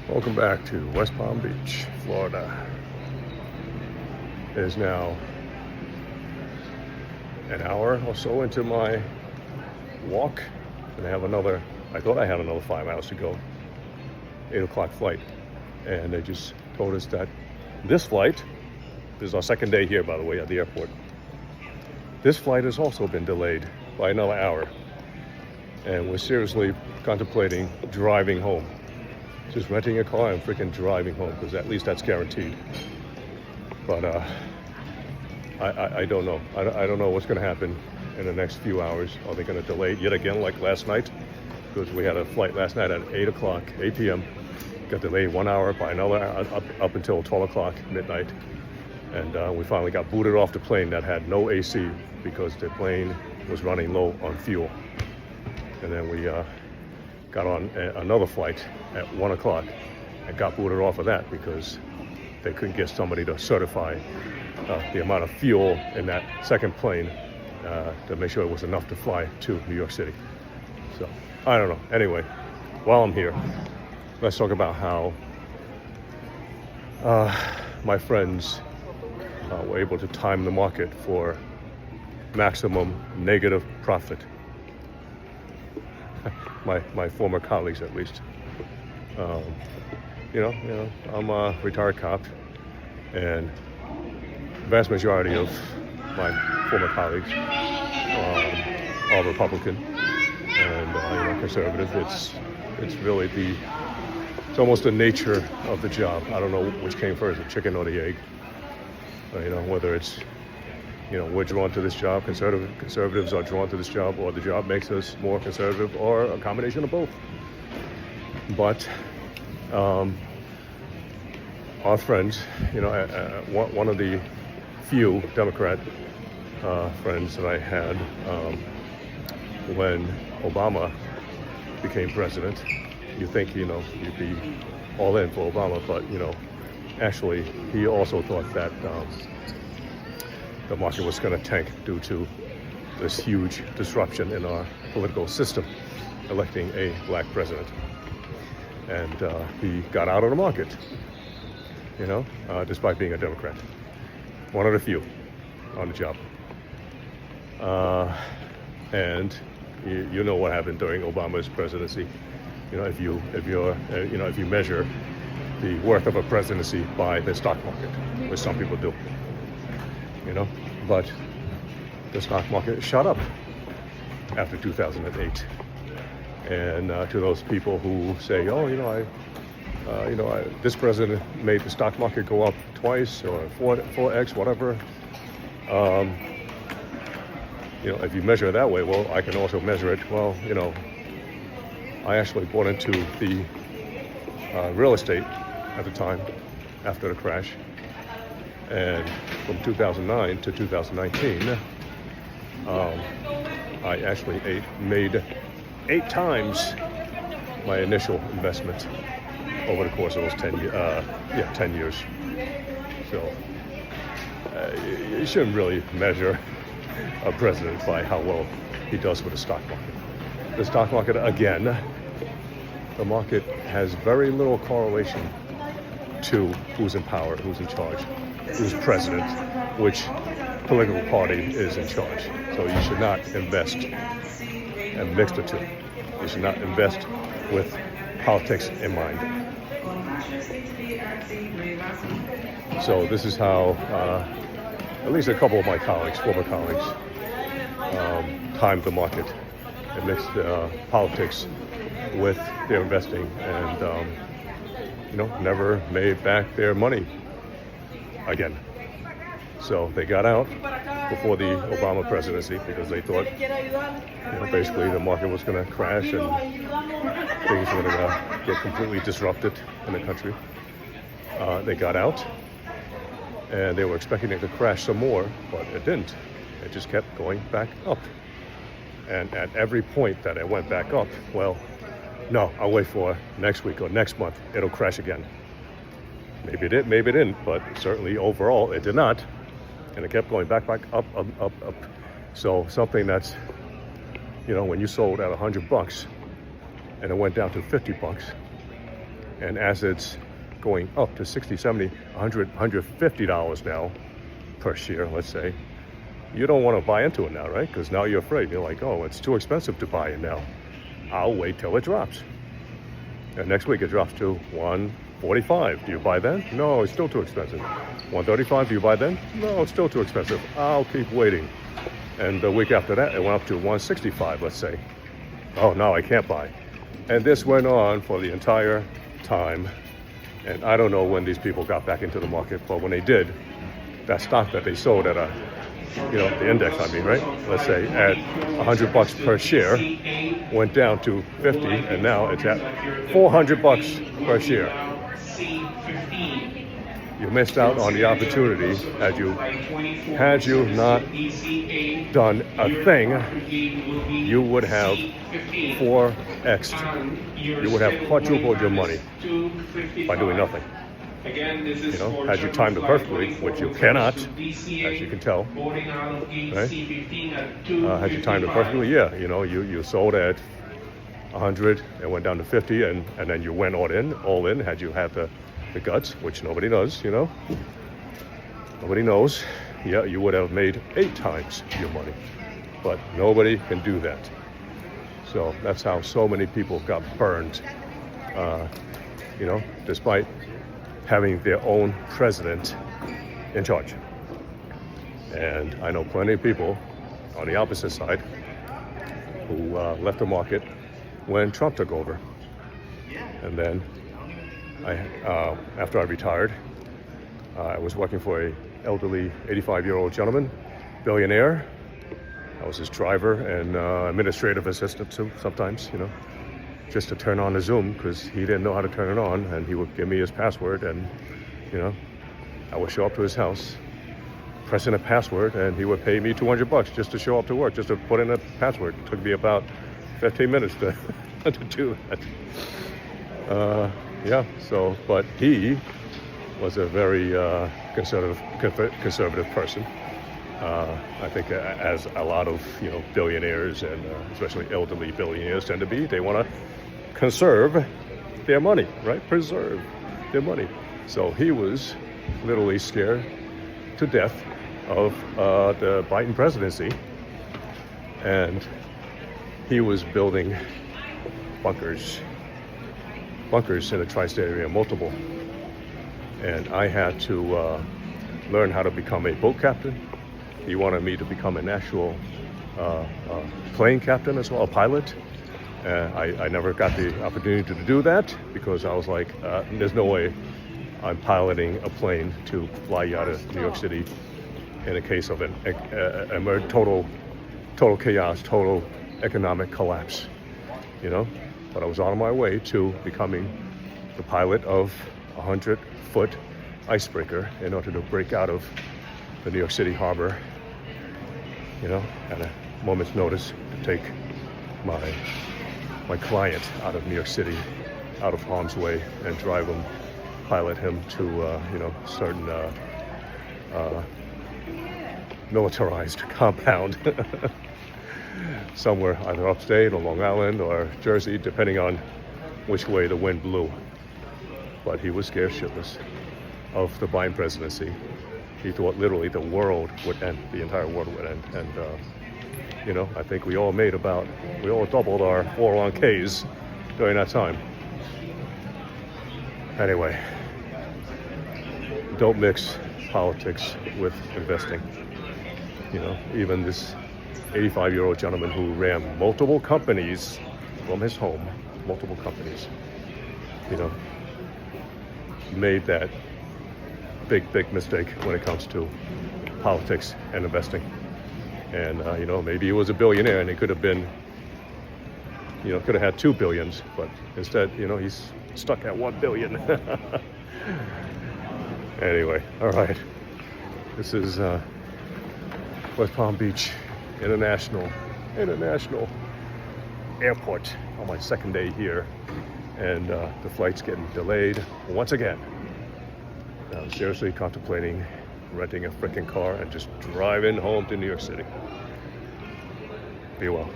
Welcome back to West Palm Beach, Florida. It is now an hour or so into my walk, and I thought I had another 5 hours to go, 8 o'clock flight. And they just told us that this is our second day here, by the way, at the airport. This flight has also been delayed by another hour. And we're seriously contemplating driving home. Just renting a car and freaking driving home, because at least that's guaranteed. But I don't know. I don't know what's going to happen in the next few hours. Are they going to delay it yet again like last night? Because we had a flight last night at 8 p.m. Got delayed 1 hour by another up until 12 o'clock midnight. And we finally got booted off the plane that had no AC because the plane was running low on fuel. And then we got on another flight at 1 o'clock and got booted off of that because they couldn't get somebody to certify the amount of fuel in that second plane to make sure it was enough to fly to New York City. So, I don't know. Anyway, while I'm here, let's talk about how my friends were able to time the market for maximum negative profit. My former colleagues, at least. I'm a retired cop, and the vast majority of my former colleagues are Republican and conservative. It's really it's almost the nature of the job. I don't know which came first, the chicken or the egg. Whether it's we're drawn to this job, conservatives are drawn to this job, or the job makes us more conservative, or a combination of both. But our friends, one of the few Democrat friends that I had when Obama became president, you think, you'd be all in for Obama, but, actually, he also thought that the market was going to tank due to this huge disruption in our political system, electing a black president. And he got out of the market, despite being a Democrat. One of the few on the job. And you know what happened during Obama's presidency. If you measure the worth of a presidency by the stock market, which some people do. But the stock market shot up after 2008. And to those people who say, this president made the stock market go up twice or 4x, whatever. If you measure it that way, well, I can also measure it. Well, I actually bought into the real estate at the time after the crash. And from 2009 to 2019, I actually made 8 times my initial investment over the course of those 10 years. So you shouldn't really measure a president by how well he does with the stock market. The stock market, again, the market has very little correlation to who's in power, who's in charge, who's president, which political party is in charge. So you should not invest and mix the two. You should not invest with politics in mind. So this is how at least a couple of my colleagues, former colleagues, timed the market and mixed politics with their investing, and never made back their money again. So they got out before the Obama presidency because they thought, basically the market was going to crash and things were going to get completely disrupted in the country. They got out, and they were expecting it to crash some more, but it didn't. It just kept going back up. And at every point that it went back up, well, no, I'll wait for next week or next month. It'll crash again. Maybe it did, maybe it didn't, but certainly overall it did not. And it kept going back, up. So something that's, when you sold at $100 and it went down to $50, And as it's going up to 60, 70, 100, $150 now per share, let's say, you don't want to buy into it now, right? Because now you're afraid. You're like, oh, it's too expensive to buy it now. I'll wait till it drops. And next week it drops to 145. Do you buy then? No, it's still too expensive. 135, do you buy then? No, it's still too expensive. I'll keep waiting. And the week after that, it went up to 165, let's say. Oh, no, I can't buy. And this went on for the entire time. And I don't know when these people got back into the market, but when they did, that stock that they sold at the index, right? Let's say at $100 per share, went down to 50, and now it's at $400 per share. You missed out on the opportunity had you not done a thing. You would have 4x'd. You would have quadrupled your money by doing nothing. Had you timed it perfectly, which you cannot, as you can tell, right? Had you timed it perfectly, yeah, you sold at 100 and went down to 50, and then you went all in. Had you had the guts, which nobody does, nobody knows, yeah, you would have made 8 times your money, but nobody can do that. So that's how so many people got burned, despite having their own president in charge. And I know plenty of people on the opposite side who left the market when Trump took over. And then after I retired, I was working for an elderly 85-year-old gentleman, billionaire. I was his driver and administrative assistant too, sometimes, just to turn on the Zoom, because he didn't know how to turn it on, and he would give me his password, and I would show up to his house, press in a password, and he would pay me $200 just to show up to work, just to put in a password. It took me about 15 minutes to do that. But he was a very conservative person. I think as a lot of billionaires, and especially elderly billionaires tend to be, they want to conserve their money, right? Preserve their money. So he was literally scared to death of the Biden presidency, and he was building bunkers in the tri-state area, multiple. And I had to learn how to become a boat captain. He wanted me to become an actual plane captain as well, a pilot. I never got the opportunity to do that, because I was like, there's no way I'm piloting a plane to fly you out of New York City in a case of a total chaos, total economic collapse, But I was on my way to becoming the pilot of a 100-foot icebreaker in order to break out of the New York City harbor, at a moment's notice, to take my client out of New York City, out of harm's way, and pilot him to certain militarized compound somewhere, either upstate or Long Island or Jersey, depending on which way the wind blew. But he was scared shitless of the Biden presidency. He thought literally the world would end, the entire world would end. And, I think we all doubled our 401ks during that time. Anyway, don't mix politics with investing. Even this 85-year-old gentleman who ran multiple companies from his home, made that big mistake when it comes to politics and investing. And maybe he was a billionaire and he could have been, could have had 2 billions, but instead, he's stuck at 1 billion. Anyway, all right. This is West Palm Beach International Airport on my second day here, and the flight's getting delayed once again. I'm seriously contemplating renting a freaking car and just driving home to New York City. Be well.